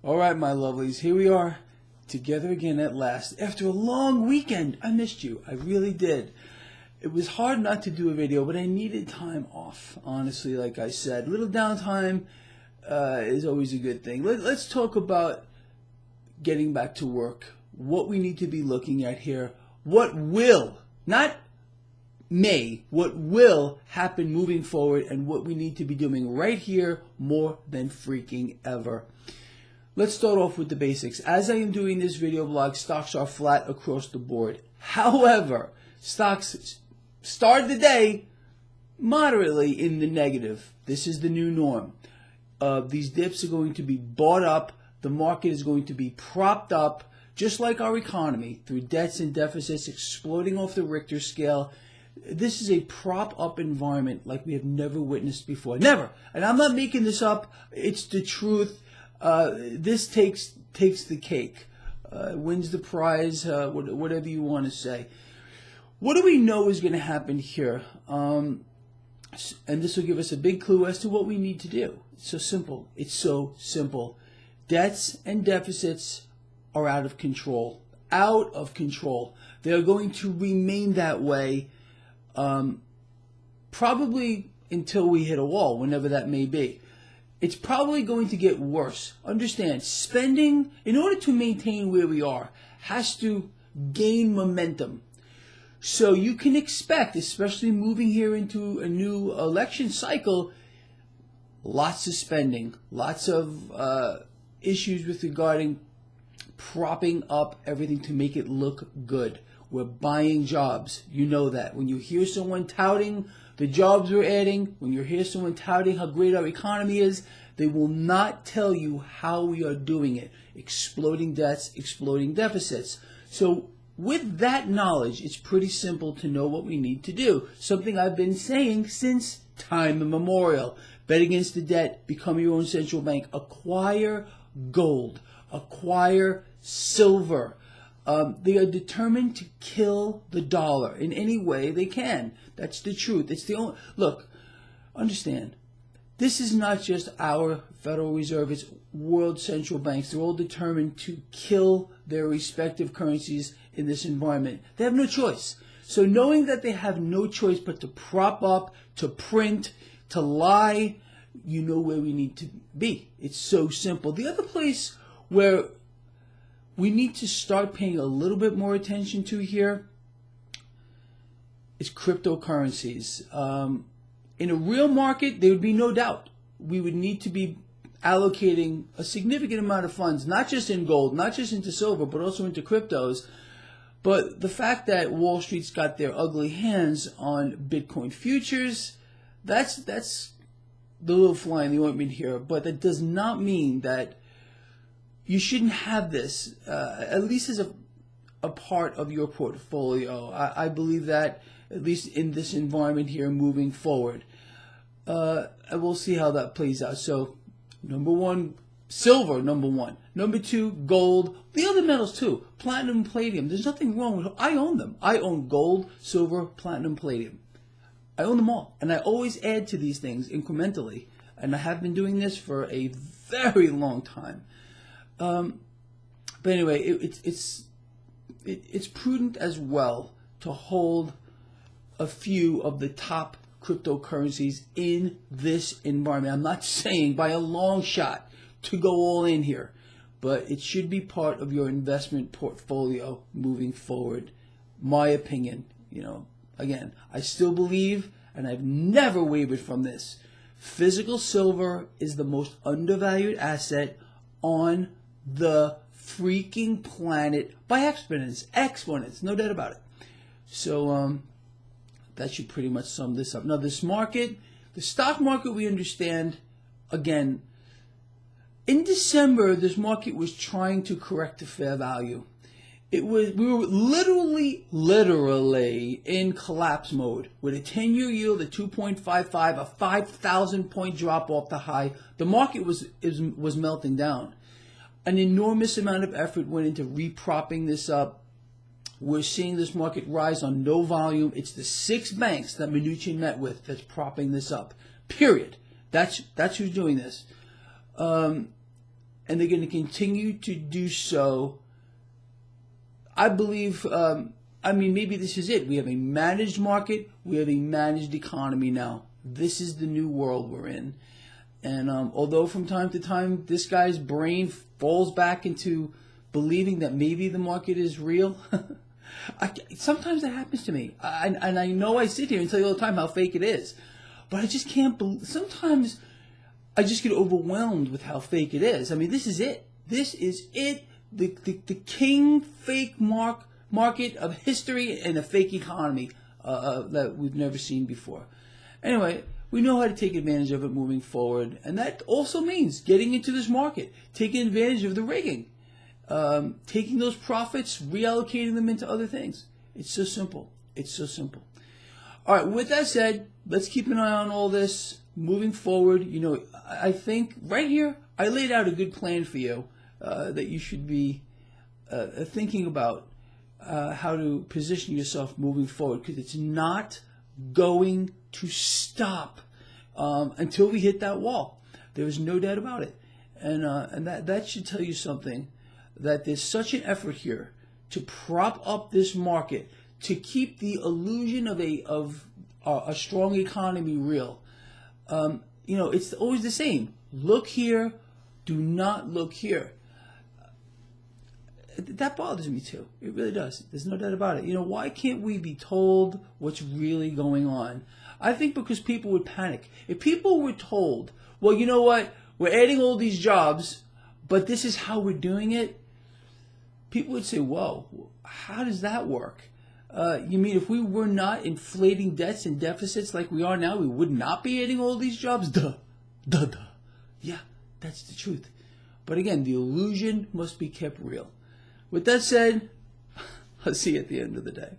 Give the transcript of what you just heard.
All right, my lovelies, here we are together again at last. After a long weekend, I missed you. I really did. It was hard not to do a video, but I needed time off. Honestly, like I said, a little downtime is always a good thing. Let's talk about getting back to work, what we need to be looking at here, what will, not may, what will happen moving forward, and what we need to be doing right here more than freaking ever. Let's start off with the basics. As I am doing this video blog, stocks are flat across the board. However, stocks started the day moderately in the negative. This is the new norm. These dips are going to be bought up. The market is going to be propped up, just like our economy, through debts and deficits exploding off the Richter scale. This is a prop-up environment like we have never witnessed before. Never. And I'm not making this up. It's the truth. This takes the cake, wins the prize, whatever you want to say. What do we know is going to happen here? And this will give us a big clue as to what we need to do. It's so simple. It's so simple. Debts and deficits are out of control. Out of control. They are going to remain that way probably until we hit a wall, whenever that may be. It's probably going to get worse. Understand, spending, in order to maintain where we are, has to gain momentum. So you can expect, especially moving here into a new election cycle, lots of spending, lots of issues with regarding propping up everything to make it look good. We're buying jobs. You know that. When you hear someone touting the jobs we're adding, when you hear someone touting how great our economy is, they will not tell you how we are doing it. Exploding debts, exploding deficits. So with that knowledge, it's pretty simple to know what we need to do. Something I've been saying since time immemorial. Bet against the debt, become your own central bank. Acquire gold. Acquire silver. They are determined to kill the dollar in any way they can. That's the truth. It's the only look. Understand, this is not just our Federal Reserve. It's world central banks. They're all determined to kill their respective currencies in this environment. They have no choice. So knowing that they have no choice but to prop up, to print, to lie, you know where we need to be. It's so simple. The other place where we need to start paying a little bit more attention to here is cryptocurrencies. In a real market, there would be no doubt. We would need to be allocating a significant amount of funds, not just in gold, not just into silver, but also into cryptos. But the fact that Wall Street's got their ugly hands on Bitcoin futures, that's the little fly in the ointment here. But that does not mean that you shouldn't have this, at least as a part of your portfolio. I believe that, at least in this environment here moving forward. And we'll see how that plays out. So, number one, silver, number one. Number two, gold. The other metals too, platinum, palladium. There's nothing wrong with them. I own them. I own gold, silver, platinum, palladium. I own them all. And I always add to these things incrementally. And I have been doing this for a very long time. But anyway, it's prudent as well to hold a few of the top cryptocurrencies in this environment. I'm not saying by a long shot to go all in here, but it should be part of your investment portfolio moving forward. My opinion, again, I still believe, and I've never wavered from this, physical silver is the most undervalued asset on the freaking planet by exponents, no doubt about it. So that should pretty much sum this up. Now this market, the stock market, we understand, again, in December this market was trying to correct to fair value. We were literally in collapse mode with a 10-year yield at 2.55, a 5,000 point drop off the high. The market was melting down. An enormous amount of effort went into repropping this up. We're seeing this market rise on no volume. It's the 6 banks that Mnuchin met with that's propping this up. Period. That's who's doing this. and they're going to continue to do so. I believe, maybe this is it. We have a managed market. We have a managed economy now. This is the new world we're in. And although from time to time this guy's brain falls back into believing that maybe the market is real, sometimes that happens to me. And I know I sit here and tell you all the time how fake it is. But I just can't believe. Sometimes I just get overwhelmed with how fake it is. I mean, this is it. This is it. The king fake market of history and a fake economy that we've never seen before. Anyway, we know how to take advantage of it moving forward. And that also means getting into this market, taking advantage of the rigging, taking those profits, reallocating them into other things. It's so simple. It's so simple. All right, with that said, let's keep an eye on all this moving forward. You know, I think right here, I laid out a good plan for you that you should be thinking about how to position yourself moving forward, because it's not going to stop until we hit that wall. There is no doubt about it. And that should tell you something, that there's such an effort here to prop up this market, to keep the illusion of a strong economy real. You know, it's always the same. Look here, do not look here. That bothers me too. It really does. There's no doubt about it. You know, why can't we be told what's really going on? I think because people would panic. If people were told, well, you know what, we're adding all these jobs, but this is how we're doing it, people would say, whoa, how does that work? You mean if we were not inflating debts and deficits like we are now, we would not be adding all these jobs? Duh. Yeah, that's the truth. But again, the illusion must be kept real. With that said, I'll see you at the end of the day.